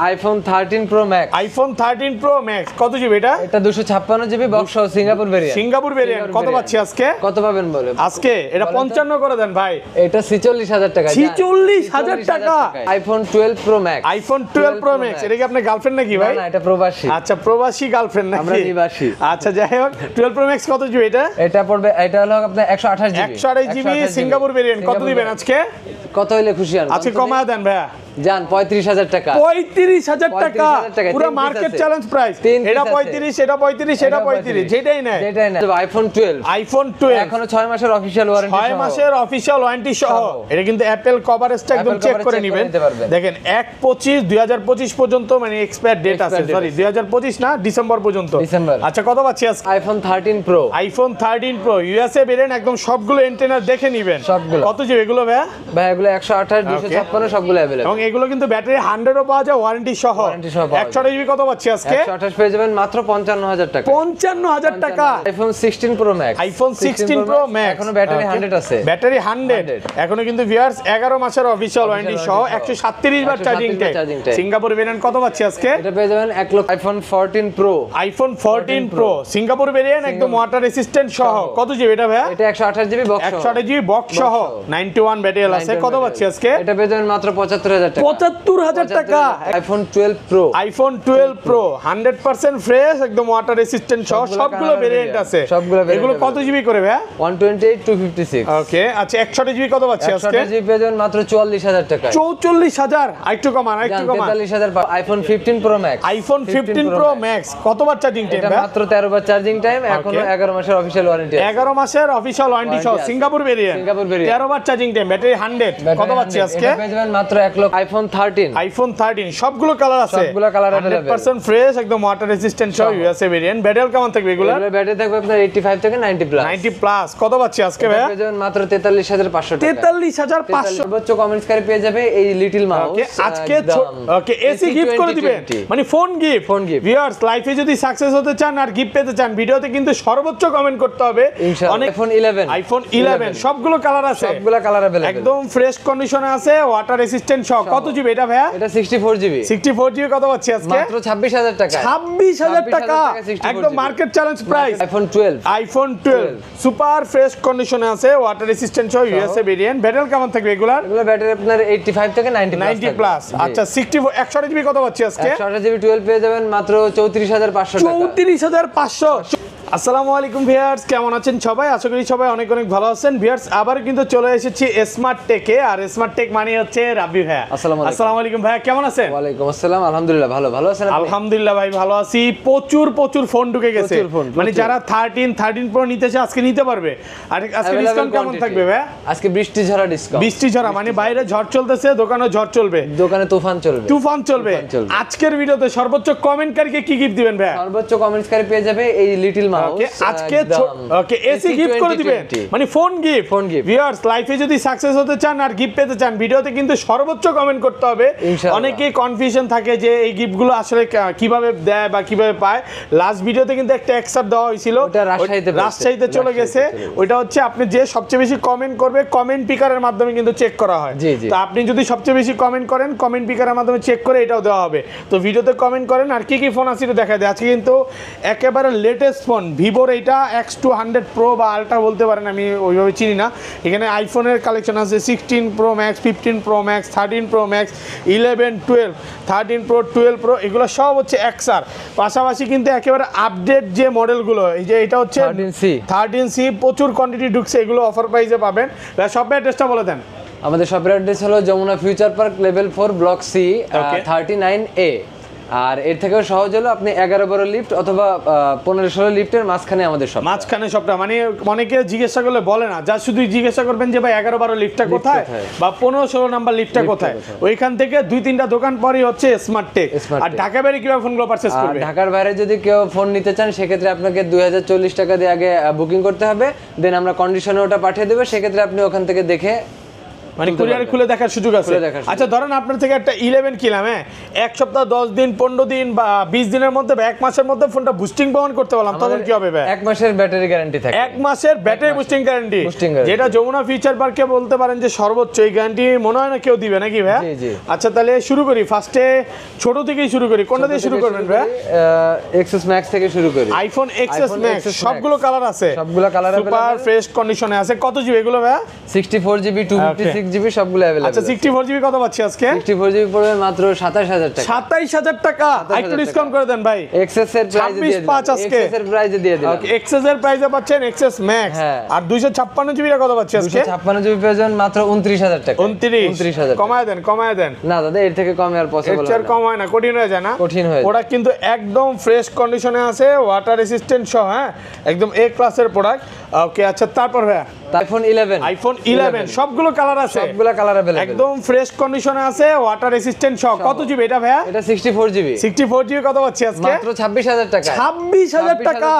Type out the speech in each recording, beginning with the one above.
IPhone 13 pro max. IPhone 13 pro max কত GB এটা? এটা 256 জিবি বক্স সহ সিঙ্গাপুর ভেরিয়েন্ট। সিঙ্গাপুর ভেরিয়েন্ট কত পাচ্ছি আজকে? কত পাবেন বলে আজকে এটা 55 করে দেন ভাই। এটা 46000 টাকা। 46000 টাকা iPhone 12 pro max. IPhone 12 pro max. এটা কি আপনার গার্লফ্রেন্ড নাকি ভাই? না এটা প্রবাসী। আচ্ছা প্রবাসী গার্লফ্রেন্ড নাকি? আমরা নিবাসী। আচ্ছা যাই হোক 12 প্রো ম্যাক্স কত জিবি এটা? এটা পড়বে, এটা হলো আপনার 128 জিবি। 128 GB Singapore variant. কত দিবেন আজকে? কত হইলে খুশি হন? আজকে কমায় দেন ভাইয়া। জান 35000 টাকা। 35000 টাকা পুরো মার্কেট চ্যালেঞ্জ প্রাইস। এটা 35 এটা 35 এটা 35 যেটাই না যেটাই না। আইফোন 12। আইফোন 12 এখনো 6 মাসের অফিশিয়াল ওয়ারেন্টি সহ। 6 মাসের অফিশিয়াল ওয়ারেন্টি সহ। এটা কিন্তু অ্যাপল কভারেজটা একদম চেক করে নেবেন। দেখেন 1/25/2025 পর্যন্ত মানে এক্সপায়ার ডেট আছে। সরি 2025 না ডিসেম্বর পর্যন্ত। আচ্ছা কত পাচ্ছি আজকে? IPhone 13 pro. IPhone 13 pro USA variant একদম সবগুলো এন্টেনার দেখে নেবেন। কত জিবি এগুলো ভাই? ভাই এগুলো 128 256 সবগুলো अवेलेबल। এবং এগুলো কিন্তু ব্যাটারি 100 ও পাওয়া যায় ওয়ারেন্টি সহ। 128 জিবি কত পাচ্ছি আজকে? 128 পেয়ে যাবেন মাত্র 55000 টাকা। 55000 টাকা। IPhone 16 pro max. IPhone 16 pro max এখনো ব্যাটারি 100 আছে। ব্যাটারি 100 এখনো কিন্তু ভিউয়ার্স 11 মাসের অফিশিয়াল ওয়ারেন্টি সহ 137 বার চার্জিং টাইম। সিঙ্গাপুর ভেরিয়েন্ট কত পাচ্ছি আজকে? এটা পেয়ে যাবেন 1 লক্ষ। IPhone 14 pro. IPhone 14 pro Singapore variant একদম ওয়াটার রেসিস্ট্যান্ট সহ। কত জিবি এটা ভাই? এটা 128 জিবি বক্স সহ। 128 জিবি বক্স সহ 91 ব্যাটারি আছে। কত পাচ্ছি আজকে? এটা পেয়ে যাবেন মাত্র 75000 টাকা। 75000 টাকা। IPhone 12 pro. IPhone 12 pro 100% fresh একদম ওয়াটার রেসিস্ট্যান্ট সহ সবগুলো ভেরিয়েন্ট আছে। এগুলো কত জিবি করে ভাই? 128 256। ওকে আচ্ছা 128 জিবি কত পাচ্ছি আজকে? 128 জিবি পেয়ে যাবেন মাত্র 44000 টাকা। 44000 আরেকটু কমান আরেকটু কমান। 43000। IPhone 15 pro max. IPhone 15 pro max কতবার চার্জিং টাইম? এটা মাত্র 13 বার চার্জিং টাইম। এখনো 11 মাসের অফিশিয়াল ওয়ারেন্টি আছে। 11 মাসের অফিশিয়াল ওয়ারেন্টি সহ সিঙ্গাপুর ভেরিয়েন্ট। 13 বার চার্জিং টাইম ব্যাটারি 100 কত পাচ্ছি আজকে? এটা পেয়ে যাবেন মাত্র 1 লক্ষ। আইফোন 13। আইফোন 13 সবগুলো কালার আছে। সবগুলো কালার अवेलेबल। 100% ফ্রেশ একদম ওয়াটার রেসিস্ট্যান্ট সহ ইউএসএ ভেরিয়েন্ট। ব্যাটারি কেমন থাকবে এগুলো? ব্যাটারি থাকবে আপনার 85 থেকে 90 প্লাস। 90 প্লাস কত পাচ্ছি আজকে ভাই? পেয়ে যাবেন মাত্র 43500 টাকা। 43500 সর্বোচ্চ কমেন্টসকারী পেয়ে যাবে এই লিটল মাউস। ওকে আজকে ওকে এসি গিফট করে দিবেন মানে ফোন গিফট। ভিউয়ার্স লাইফে যদি সাকসেস হতে চান আর গিফট পেতে চান ভিডিওতে কিন্তু সর্বোচ্চ কমেন্ট করতে হবে। অনেক আইফোন 11। আইফোন 11 সবগুলো কালার আছে। সবগুলো কালার अवेलेबल। একদম ফ্রেশ কন্ডিশনে আছে ওয়াটার রেসিস্ট্যান্ট সহ। কত জিবি এটা ভাই? এটা 64 জিবি। 64 জিবি কত পাচ্ছি আজকে? মাত্র 26000 টাকা। 26000 টাকা একদম market challenge price. IPhone 12। IPhone 12 super fresh কন্ডিশনে আছে ওয়াটার রেসিস্ট্যান্ট সহ ইউএসএ ভেরিয়েন্ট। ব্যাটারি কেমন থাকবে এগুলা? এগুলো ব্যাটারি আপনার 85 থেকে 90 প্লাস। আচ্ছা 64 128 জিবি কত পাচ্ছি আজকে? 128 জিবি 12 পেয়ে যাবেন মাত্র 34500 টাকা। 34500। আসসালামু আলাইকুম ভিউয়ার্স, কেমন আছেন সবাই? আশা করি সবাই অনেক অনেক ভালো আছেন। ভিউয়ার্স আবার কিন্তু চলে এসেছি স্মার্ট টেকে। আর স্মার্ট টেক মানে হচ্ছে রাব্বি ভাইয়া। আসসালামু আলাইকুম ভাইয়া, কেমন আছেন? ওয়ালাইকুম আসসালাম, আলহামদুলিল্লাহ ভালো আছেন? আলহামদুলিল্লাহ ভাই ভালো আছি। প্রচুর ফোন ঢুকে গেছে, মানে যারা 13 প্রো নিতে চায় আজকে নিতে পারবে। আর আজকে ডিসকাউন্ট কেমন থাকবে ভাইয়া? আজকে বৃষ্টি ঝরা ডিসকাউন্ট। বৃষ্টি ঝরা মানে বাইরে ঝড় চলতেছে, দোকানে ঝড় চলবে, দোকানে তুফান চলবে। আজকের ভিডিওতে সর্বোচ্চ কমেন্টকারীকে কি গিফট দিবেন ভাইয়া? সর্বোচ্চ কমেন্টকারী পেয়ে যাবে এই লিটল মাউস। আজকে ওকে এসি গিফট করে দিবেন মানে ফোন গিফট। ভিউয়ার্স লাইফে যদি সাকসেস হতে চান আর গিফট পেতে চান ভিডিওতে কিন্তু সর্বোচ্চ কমেন্ট করতে হবে। অনেকেই কনফিউশন থাকে যে এই গিফটগুলো আসলে কিভাবে দেয় বা কিভাবে পায়। লাস্ট ভিডিওতে কিন্তু একটা এক্সার দেওয়া হয়েছিল, রাজশাহীতে চলে গেছে। ওইটা হচ্ছে আপনি যে সবচেয়ে বেশি কমেন্ট করবে কমেন্ট পিকারের মাধ্যমে কিন্তু চেক করা হয়। তো আপনি যদি সবচেয়ে বেশি কমেন্ট করেন কমেন্ট পিকারের মাধ্যমে চেক করে এটাও দেওয়া হবে। তো ভিডিওতে কমেন্ট করেন আর কি ফোন আছে এটা দেখা দেয়। আজকে কিন্তু একেবারে লেটেস্ট ফোন ভিভোর এইটা X200 প্রো বা আলট্রা বলতে পারেন, আমি ওইভাবে চিনি না। এখানে আইফোনের কালেকশন আছে 16 pro max, 15 pro max, 13 pro max, 11 12, 13 pro, 12 pro, এগুলো সব হচ্ছে XR। পাশাপাশি কিন্তু একেবারে আপডেট যে মডেলগুলো, এই যে এটা হচ্ছে 13C প্রচুর কোয়ান্টিটি ঢুকছে, এগুলো অফার প্রাইসে পাবেন। শপের অ্যাড্রেসটা বলে দেন। আমাদের শপের অ্যাড্রেস হলো Jamuna future park level 4 block C 39A। আর এর থেকেও সহজ হলো আপনি 11-12 লিফট অথবা 15-16 লিফটের মাঝখানে আমাদের শপ। মাঝখানে শপটা মানে অনেকে জিজ্ঞাসা করলে বলে না, যা শুধু জিজ্ঞাসা করবেন যে ভাই 11-12 লিফটটা কোথায় বা 15-16 নাম্বার লিফটটা কোথায়। ওইখান থেকে 2-3টা দোকান পরই হচ্ছে স্মার্ট টেক। আর ঢাকা বাইরে কিভাবে ফোনগুলো পারচেজ করবে? ঢাকার বাইরে যদি কেউ ফোন নিতে চান সেক্ষেত্রে আপনাকে 2040 টাকা দিয়ে আগে বুকিং করতে হবে, দেন আমরা কন্ডিশনে ওটা পাঠিয়ে দেবো। সেক্ষেত্রে আপনি ওখান থেকে দেখে মানে কুরিয়ারে খুলে দেখার সুযোগ আছে। আচ্ছা ধরেন আপনার থেকে একটা 11 কিনলাম, হ্যাঁ, এক সপ্তাহ 10 দিন 15 দিন বা 20 দিনের মধ্যে বা এক মাসের মধ্যে ফোনটা বুস্টিং প্রমাণ করতে পারলাম, তখন কি হবে ভাই? 1 মাসের ব্যাটারি গ্যারান্টি থাকে। 1 মাসের ব্যাটারি বুস্টিং গ্যারান্টি, যেটা যমুনা ফিউচার পার্কে বলতে পারেন যে সর্বোচ্চ এই গ্যারান্টি মনে হয় না কেউ দিবে নাকি ভাই? জি জি। আচ্ছা তাহলে শুরু করি, ফার্স্টে ছোট থেকেই শুরু করি, কোনটা দিয়ে শুরু করবেন ভাই? XS Max থেকে শুরু করি। আইফোন XS Max সবগুলো কালার আছে, সবগুলো কালার সুপার ফ্রেশ কন্ডিশনে আছে। কত জিবি এগুলো ভাই? 64GB 256GB সবগুলো अवेलेबल। আচ্ছা 64GB কত পাচ্ছি আজকে? 64GB পড়বে মাত্র 27000 টাকা। 27000 টাকা, একটু ডিসকাউন্ট করে দেন ভাই। XS এর প্রাইসে দিয়ে দিলাম। 26.5 আজকে XS এর প্রাইসে দিয়ে দিলাম। ওকে, XS এর প্রাইসে পাচ্ছেন XS Max। আর 256GB এর কত পাচ্ছি আজকে? 256GB পেয়েছেন মাত্র 29000 টাকা। 29000 কমায় দেন। না দাদা এর থেকে কমে আর পসিবল না। এর কম হয় না, কঠিন হয়ে যায় না? কঠিন হয়ে যায়। প্রোডাক্ট কিন্তু একদম ফ্রেশ কন্ডিশনে আছে, ওয়াটার রেসিস্ট্যান্ট সহ, হ্যাঁ, একদম এ ক্লাসের প্রোডাক্ট। ওকে আচ্ছা তারপর ভাই আইফোন 11। আইফোন 11 সবগুলো কালার আছে, সবগুলো কালার अवेलेबल। একদম ফ্রেশ কন্ডিশনে আছে, ওয়াটার রেসিস্ট্যান্ট সহ। কত জিবি এটা ভাই? এটা 64GB। 64GB কত পাচ্ছি আজকে? মাত্র 26000 টাকা। 26000 টাকা,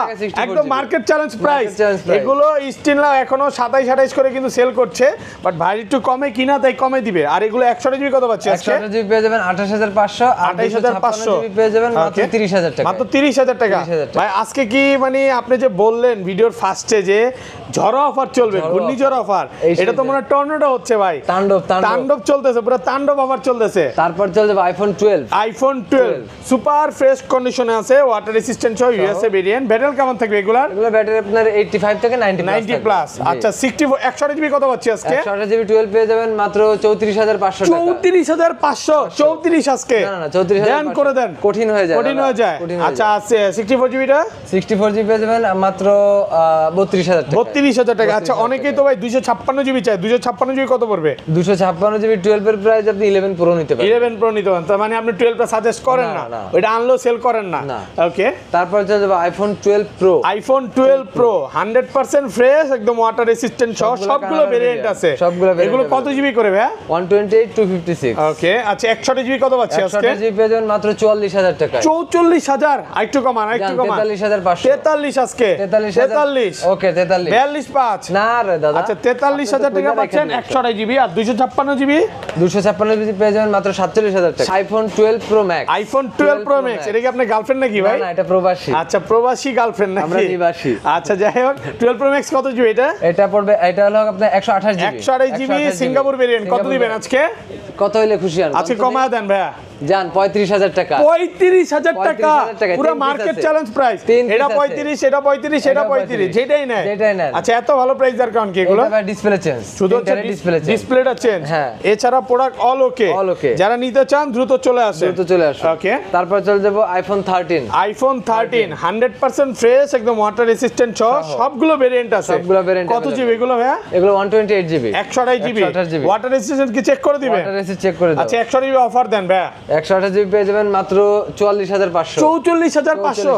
একদম মার্কেট চ্যালেঞ্জ প্রাইস। এগুলো স্টিনলা এখনো 27-28 করে কিন্তু সেল করছে, বাট ভাই একটু কমে কিনা তাই কমে দিবে। আর এগুলো 128GB কত পাচ্ছি আজকে? 128GB পেয়ে যাবেন 28500, আর 256GB পেয়ে যাবেন মাত্র 30000 টাকা। মাত্র 30000 টাকা। ভাই আজকে কি মানে আপনি যে বললেন ভিডিওর ফার্স্টে যে ঝড় অফার চলবে, ঘূর্ণিঝড় অফার, এটা তো মনে হয় টর্নেডো হচ্ছে ভাই। তাণ্ডব চলতেছে, পুরো তাণ্ডব অফার চলতেছে। তারপর চলে যাবে আইফোন 12। আইফোন 12 সুপার ফ্রেশ কন্ডিশনে আছে, ওয়াটার রেসিস্ট্যান্ট সহ, ইউএসএ ভেরিয়েন্ট। ব্যাটারি কেমন থাকবে এগুলার? এগুলো ব্যাটারি আপনার 85 থেকে 90 প্লাস। আচ্ছা 128GB কত পাচ্ছি আজকে? 128GB 12 পেয়ে যাবেন মাত্র 34500 টাকা। 34500, 34 আজকে। না 34000 দেন করে দেন, কঠিন হয়ে যায়। আচ্ছা আছে 64GB টা? 64GB পেয়ে যাবেন মাত্র 32000 টাকা। 32000 টাকা। আচ্ছা অনেকেই তো ভাই 256GB চায়, 256GB কত পড়বে? 256GB 12 এর প্রাইস আপনি 11 প্রো নিতে পারেন। 11 প্রো নিতে পারেন, তার মানে আপনি 12 টা সাজেস্ট করেন না, ওটা আনলো সেল করেন না। ওকে তারপর চলে যাবে iPhone 12 pro. IPhone 12 pro 100% fresh, একদম ওয়াটার রেসিস্ট্যান্ট সহ, সবগুলো ভেরিয়েন্ট আছে। এগুলো কত জিবি করে ভাই? 128 256। ওকে আচ্ছা 128GB কত পাচ্ছি আজকে? 128GB পেয়ে যাবেন মাত্র 44000 টাকা। 44000, একটু কমান 43500। 43 আজকে। 43। ওকে 43। 42.5 না রে দাদা। আচ্ছা 43000 টাকা পাচ্ছেন 128GB। আর 256GB? 256GB পেয়ে যাবেন মাত্র 47000 টাকা। IPhone 12 pro max. IPhone 12 pro max, এটা কি আপনার গার্লফ্রেন্ড নাকি ভাই? না এটা প্রবাসী। আচ্ছা প্রবাসী গার্লফ্রেন্ড নাকি? আমরা নিবাসী। আচ্ছা যাই হোক 12 প্রো ম্যাক্স কত জিবি এটা? এটা পড়বে, এটা হলো আপনার 128GB। 128GB Singapore variant. কত দিবেন আজকে? কত হইলে খুশি হন? আজকে কমায় দেন ভাইয়া। জান 35000 টাকা। 35000 টাকা, পুরো মার্কেট চ্যালেঞ্জ প্রাইস। এটা 35, এটা 35, এটা 35, যেটাই নেয়। আচ্ছা এত ভালো প্রাইস দার কারণ কি এগুলো? এটা ডিসপ্লে চেঞ্জ, শুধু ডিসপ্লেটা চেঞ্জ, হ্যাঁ। এছাড়া প্রোডাক্ট অল ওকে। যারা নিতে চান দ্রুত চলে আসে। ওকে তারপর চলে যাব আইফোন 13। আইফোন 13 100% ফ্রেশ, একদম ওয়াটার রেসিস্ট্যান্ট সহ, সবগুলো ভেরিয়েন্ট আছে। সবগুলো ভেরিয়েন্ট। কত জিবি এগুলো ভাইয়া? এগুলো 128GB। 128GB ওয়াটার রেসিস্ট্যান্ট কি চেক করে দিবেন? ওয়াটার রেসিস্ট চেক করে দাও। আচ্ছা 128GB অফার দেন ভাইয়া। 128GB পেয়ে যাবেন মাত্র 44500। 44500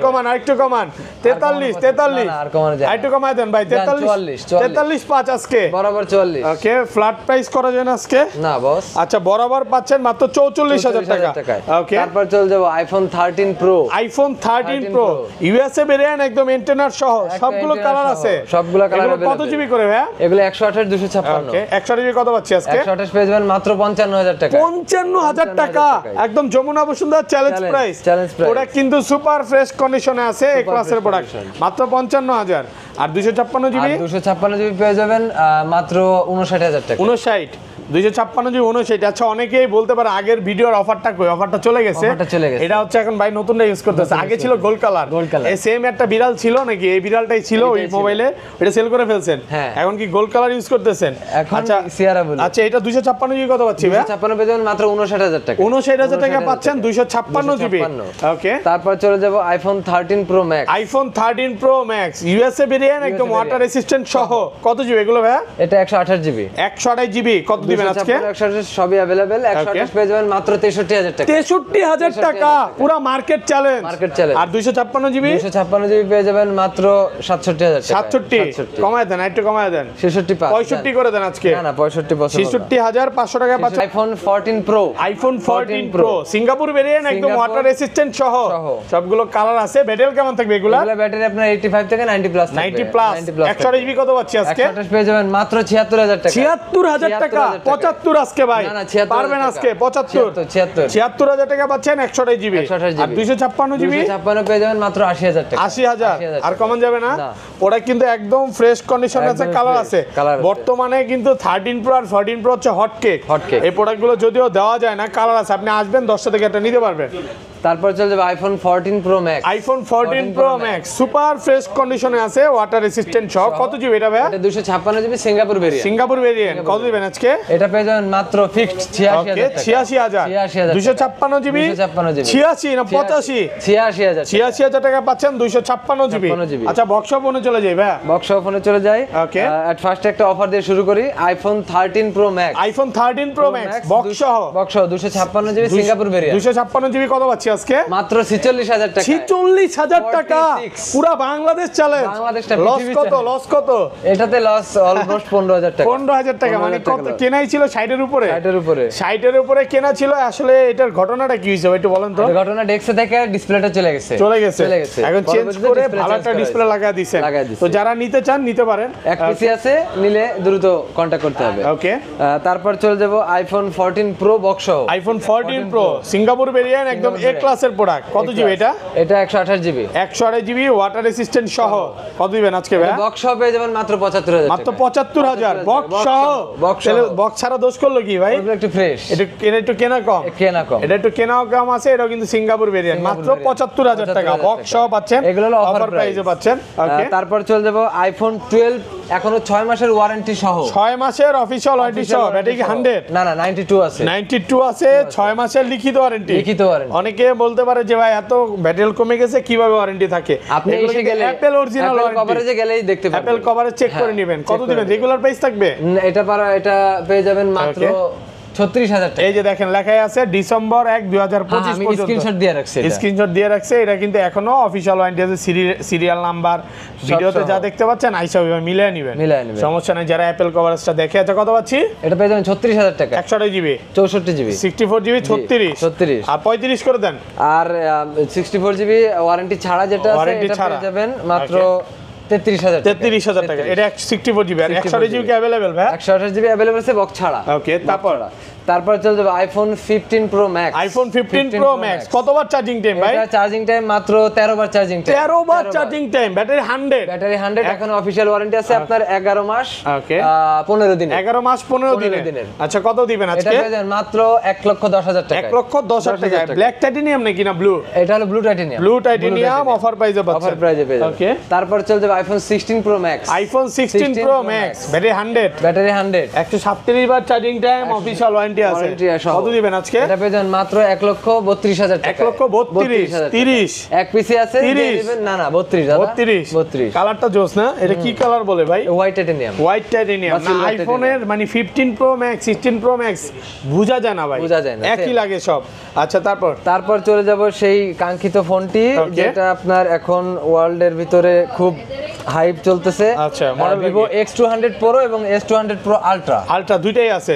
কমান আরেকটু কমান। 43 আর কমানো যায়। আরেকটু কমায় দেন ভাই। 43.5 আজকে বরাবর 44। ওকে ফ্ল্যাট প্রাইস করা যায় না আজকে? না বস। আচ্ছা বরাবর পাচ্ছেন মাত্র 44000 টাকা। ওকে তারপর চলে যাব iPhone 13 pro. IPhone 13 pro USA variant, একদম এন্টেনার সহ, সবগুলো কালার আছে। সবগুলো কালার এগুলো কত জিবি করে ভাই? এগুলো 128 256। ওকে 128GB কত পাচ্ছি আজকে? 128 পেয়ে যাবেন মাত্র 55000 টাকা। 55000 টাকা, একদম Jamuna Bashundhara challenge price. Product কিন্তু সুপার ফ্রেশ কন্ডিশনে আছে, এই ক্লাসের প্রোডাক্ট। মাত্র 55000। আর 256GB? 256GB পেয়ে যাবেন মাত্র 59000 টাকা। 59 256GB 59। আচ্ছা অনেকেই বলতে পারে আগের ভিডিওর অফারটা কই? অফারটা চলে গেছে। এটা হচ্ছে এখন ভাই নতুনটা ইউজ করতেছে, আগে ছিল গোল্ড কালার। এই সেম একটা বিড়াল ছিল নাকি? এই বিড়ালটাই ছিল ওই মোবাইলে, এটা সেল করে ফেলছেন। এখন কি গোল্ড কালার ইউজ করতেছেন? আচ্ছা সিয়ারা বলি। আচ্ছা এটা 256GB কত পাচ্ছি ভাই? 256 পেয়ে যাবেন মাত্র 59000 টাকা। 59000 টাকা পাচ্ছেন 256GB। ওকে তারপর চলে যাব iPhone 13 pro max. IPhone 13 pro max USA variant, একদম ওয়াটার রেসিস্ট্যান্ট সহ। কত জিবি এগুলো ভাই? এটা 128GB। 128GB কত দিবেন দিবেন আজকে? 128 সবই अवेलेबल। 128 পেয়ে যাবেন মাত্র 63000 টাকা। 63000 টাকা পুরো মার্কেট চ্যালেঞ্জ। আর 256 জিবি 256 জিবি পেয়ে যাবেন মাত্র 67000 টাকা। 67 কমায় দেন, একটু কমায় দেন। 65 করে দেন আজকে। না 65 পছন্দ। 66500 টাকা পাচ্ছেন iPhone 14 pro. IPhone 14 pro Singapore variant, একদম ওয়াটার রেসিস্ট্যান্ট সহ সবগুলো কালার আছে। ব্যাটারি কেমন থাকবে এগুলা? ব্যাটারি আপনার 85 থেকে 90 প্লাস। 90 প্লাস। 128 জিবি কত পাচ্ছি আজকে? 128 পেয়ে যাবেন মাত্র 76000 টাকা। 76000 টাকা। 75 আজকে ভাই পারবেন আজকে 75 76000 টাকা পাচ্ছেন 128 জিবি। আর 256 জিবি 256 পেয়ে যাবেন মাত্র 80000 টাকা। 80000 আর কমন যাবে না। ওটা কিন্তু একদম ফ্রেশ কন্ডিশনে আছে, কালার আছে। বর্তমানে কিন্তু 13 প্রো আর 14 প্রো হচ্ছে হট কেক। এই প্রোডাক্টগুলো যদিও দেওয়া যায় না, কালার আছে। আপনি আসবেন 10টা থেকে একটা নিতে পারবেন। তারপর চলে যাবে iPhone 14 pro max. IPhone 14 pro max super fresh কন্ডিশনে আছে, ওয়াটার রেসিস্ট্যান্ট সহ। কত জিবি এটা ভাই? এটা 256 GB Singapore variant. Singapore variant কত দিবেন আজকে? এটা পেয়ে যাবেন মাত্র ফিক্সড 86000 টাকা। 86000 256 জিবি 86 না 85 86000 টাকা পাচ্ছেন 256 জিবি। আচ্ছা বক্স ফোনে চলে যাই ভাই, বক্স ফোনে চলে যাই। ওকে এট ফার্স্ট একটা অফার দিয়ে শুরু করি। IPhone 13 pro max. IPhone 13 pro max box সহ 256 জিবি সিঙ্গাপুর ভেরিয়েন্ট। 256 জিবি কত পাচ্ছি আজকে? মাত্র 46000 টাকা। 46000 টাকা পুরো বাংলাদেশ চ্যালেঞ্জ। লস কত? এটাতে লস অলমোস্ট 15000 টাকা। 15000 টাকা মানে কত কেনাই ছিল? 60 এর উপরে। 60 এর উপরে কেনা ছিল। আসলে এটার ঘটনাটা কি হইছে একটু বলেন তো? ঘটনা ডেস্কে থেকে ডিসপ্লেটা চলে গেছে। এখন চেঞ্জ করে ভালো একটা ডিসপ্লে লাগা দিয়েছেন। তো যারা নিতে চান নিতে পারেন। এক পিসি আছে, নিলে দ্রুত কন্টাক্ট করতে হবে। ওকে তারপর চলে যাব আইফোন 14 প্রো বক্স সহ। আইফোন 14 প্রো সিঙ্গাপুর ভেরিয়েন্ট, একদম এ ক্লাসের প্রোডাক্ট। কত জিবি এটা? এটা 128 জিবি। 128 জিবি ওয়াটার রেসিস্ট্যান্ট সহ। কত দিবেন আজকে ভাই? বক্স সহ পেয়ে যাবেন মাত্র 75000 টাকা। মাত্র 75000 বক্স সহ। তাহলে বক্স ছাড়া দোষ করলো কি ভাই? একটু ফ্রেশ। এটা একটু কেনা কম। এটা একটু কেনাও কম আছে। এটা কিন্তু সিঙ্গাপুর ভেরিয়েন্ট মাত্র 75000 টাকা বক্স সহ পাচ্ছেন। এগুলো অফার প্রাইসে পাচ্ছেন। ওকে তারপর চলে যাব আইফোন 12 এখনো 6 মাসের ওয়ারেন্টি সহ। 6 মাসের অফিশিয়াল ওয়ারেন্টি সহ। ব্যাটারি কি 100? না 92 আছে। 92 আছে। 6 মাসের লিখিত ওয়ারেন্টি। অনেকে বলতে পারে যে ভাই এত ব্যাটারি কমে গেছে কিভাবে ওয়ারেন্টি থাকে? আপনি এসে গেলে অ্যাপল অরিজিনাল ওয়ারেন্টি কভারেজে গেলেই দেখতে পাবেন। অ্যাপল কভারেজ চেক করে নেবেন। কত দিবেন? রেগুলার প্রাইস থাকবে? এটা পেয়ে যাবেন মাত্র 36000 টাকা। এই যে দেখেন লেখাই আছে ডিসেম্বর 1 2025 পর্যন্ত। স্ক্রিনশট দিয়ে রাখছে। এটা কিন্তু এখনো অফিশিয়াল ওয়ারেন্টি আছে। সিরিয়াল নাম্বার ভিডিওতে যা দেখতে পাচ্ছেন আইসা মিলিয়ে নেবেন। সমস্যা নাই। যারা অ্যাপল কভারেজটা দেখে আছে কত পাচ্ছি? এটা পেয়ে যাবেন 36000 টাকা। 128 জিবি 64 জিবি 64 জিবি 36 আর 35 করে দেন। আর 64 জিবি ওয়ারেন্টি ছাড়া যেটা আছে এটা পেয়ে যাবেন মাত্র 33000 টাকা। এটা 64 জিবি আর 128 জিবি কি अवेलेबल ভাই? 128 জিবি अवेलेबल আছে বক্স ছাড়া। ওকে তারপর চলে যাবে iPhone 15 pro max. IPhone 15 pro max কতবার চার্জিং টাইম ভাই? এটা চার্জিং টাইম মাত্র 13 বার চার্জিং টাইম। 13 বার চার্জিং টাইম। ব্যাটারি 100 এখন অফিশিয়াল ওয়ারেন্টি আছে আপনার 11 মাস। ওকে 15 দিন। 11 মাস 15 দিনের। আচ্ছা কত দিবেন আজকে? এটা পেয়ে মাত্র 1,10,000 টাকা। 1,10,000 টাকা। ব্ল্যাক টাইটেনিয়াম নাকি না ব্লু? এটা হলো blue titanium. Blue titanium offer প্রাইসে পাচ্ছেন। অফার প্রাইসে পেয়ে যাবেন। ওকে তারপর চলে যাবে iPhone 16 pro max. IPhone 16 pro max battery 100 137 বার চার্জিং টাইম অফিশিয়াল ওয়ারেন্টি আছে। কত দিবেন আজকে? এটা পেয়ে যাবেন মাত্র 1,32,000 টাকা। 1,32,030 এক পিসি আছে দিয়ে দিবেন। না 32 দাদা 32 কালারটা জোস না? এটা কি কালার বলে ভাই? White titanium. না আইফোনের মানে 15 প্রো ম্যাক্স 16 প্রো ম্যাক্স বুঝা যায় না ভাই, একই লাগে সব। আচ্ছা তারপর চলে যাব সেই কাঙ্ক্ষিত ফোনটি যেটা আপনার এখন ওয়ার্ল্ডের ভিতরে খুব হাইপ চলতেছে। আচ্ছা Vivo X200 Pro এবং S200 Pro Ultra দুইটাই আছে।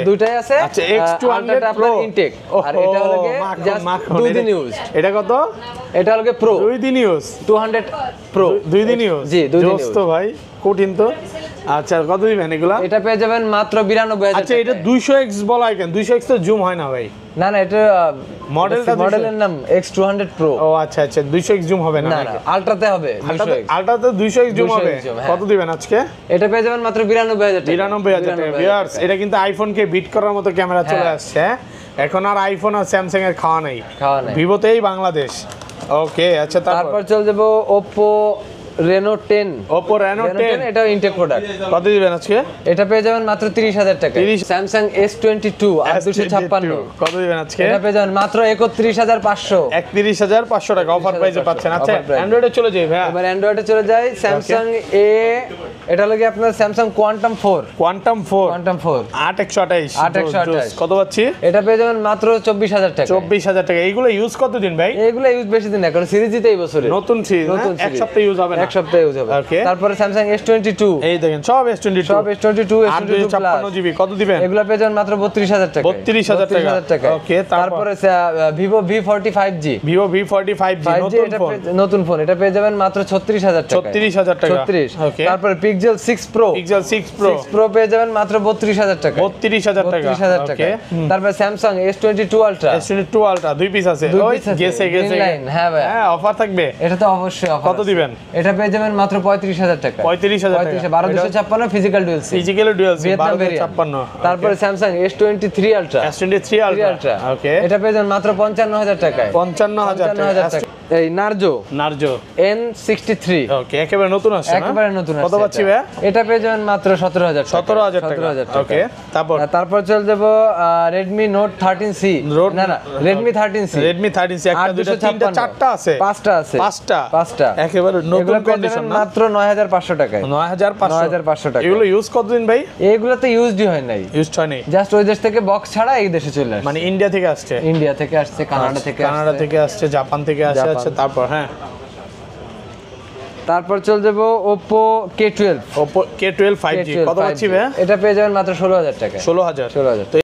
আচ্ছা X200 আপনার ইনটেক আর এটা হলো জাস্ট 2 দিন ইউজ। এটা কত? এটা হলো প্রো 2 দিন ইউজ 200 Pro 2 দিন ইউজ। জি 2 দিন ইউজ তো ভাই কঠিন তো। আচ্ছা কত দিবেন এগুলা? এটা পেয়ে যাবেন মাত্র 92000 টাকা। আচ্ছা এটা 200x বলা কেন? 200x তো জুম হয় না ভাই। না এটা মডেলের নাম X200 Pro। ও আচ্ছা 200x জুম হবে না। না আলট্রাতে হবে 200x। আলট্রাতে 200x জুম হবে। কত দিবেন আজকে? এটা পেয়ে যাবেন মাত্র 92000 টাকা। 99000 টাকা। ভিউয়ার্স এটা কিন্তু আইফোনকে বিট করার মতো ক্যামেরা চলে আসছে। এখন আর আইফোন আর স্যামসাং এর খাওয়া নাই। ভিভোতেই বাংলাদেশ। ওকে আচ্ছা তারপর চলে যাব Oppo Reno 10 Oppo Reno 10 এটাও ইনটেক প্রোডাক্ট। কত দিবেন আজকে? এটা পেয়ে যাবেন মাত্র 30,000 টাকা। Samsung S22 852 কত দিবেন আজকে? এটা পেয়ে যাবেন মাত্র 31,500 31,500 টাকা অফার প্রাইসে পাচ্ছেন। আচ্ছা অ্যান্ড্রয়েডে চলে যাই ভাই, এবার অ্যান্ড্রয়েডে চলে যাই। Samsung A, এটা লাগে আপনার Samsung Quantum 4 Quantum 4 8128 8128 কত পাচ্ছি? এটা পেয়ে যাবেন মাত্র 24,000 টাকা। 24,000 টাকা। এইগুলো ইউজ কতদিন ভাই? এগুলো ইউজ বেশি দিন না, কারণ সিরিজই তো এই বছরে নতুন সিরিজ, এক সপ্তাহ ইউজ হবে না, এক সপ্তাহ ইউজ হবে। ওকে। তারপরে Samsung S22, এই দেখেন সব S22 সব S22 S22 56 Plus, জিবি কত দিবেন? এগুলো পেয়ে যাবেন মাত্র 32,000 টাকা। 32,000 টাকা। ওকে। তারপরে Vivo V45G, Vivo V45G নতুন ফোন, এটা পেয়ে যাবেন মাত্র 36,000 টাকা। 36,000 টাকা। 36। ওকে। তারপরে Pixel 6 Pro, Pixel 6 Pro 6 Pro পেয়ে যাবেন মাত্র 32,000 টাকা। 32,000 টাকা। 32,000 টাকা। ওকে। তারপরে Samsung S22 Ultra, S22 Ultra দুই পিস আছে। দুই ওই piece আছে। গেছে Green line, হ্যাঁ ভাই। হ্যাঁ অফার থাকবে। এটা তো অবশ্যই অফার। কত দিবেন? এটা পেয়ে যাবেন মাত্র 35,000 টাকা। 35,000 টাকা। 12256 physical dual SIM, physical dual SIM Vietnam variant. 1256। তারপরে Samsung S23 Ultra, S23 Ultra ওকে। এটা পেয়ে যাবেন মাত্র 55,000 টাকায়। 55,000 টাকা। এই Narzo N63, ওকে একেবারে নতুন আসছে না? একেবারে নতুন আসছে। কত পাচ্ছি ভাই? এটা পেয়ে যাবেন মাত্র 17,000 টাকা। 17,000 টাকা। 17,000 টাকা। ওকে। তারপর চলে যাব Redmi Note 13C, না Redmi 13C, Redmi 13C একটা দুটো তিনটা চারটা আছে, পাঁচটা আছে, পাঁচটা একেবারে নতুন কন্ডিশন না? মাত্র 9,500 টাকায়। 9,500 টাকা। এগুলো ইউজ কতদিন ভাই? এগুলো তো ইউজডই হয় নাই, ইউজ হয় নাই, জাস্ট ওই দেশ থেকে বক্স ছাড়া এই দেশে চলে আসে। মানে ইন্ডিয়া থেকে আসছে, ইন্ডিয়া থেকে আসছে, কানাডা থেকে আসছে, জাপান থেকে আসছে। আচ্ছা তারপর হ্যাঁ তারপর চলে যাব Oppo K12, Oppo K12 5G কত পাচ্ছি ভাই? এটা পেয়ে যাবেন মাত্র 16,000 টাকা। 16,000।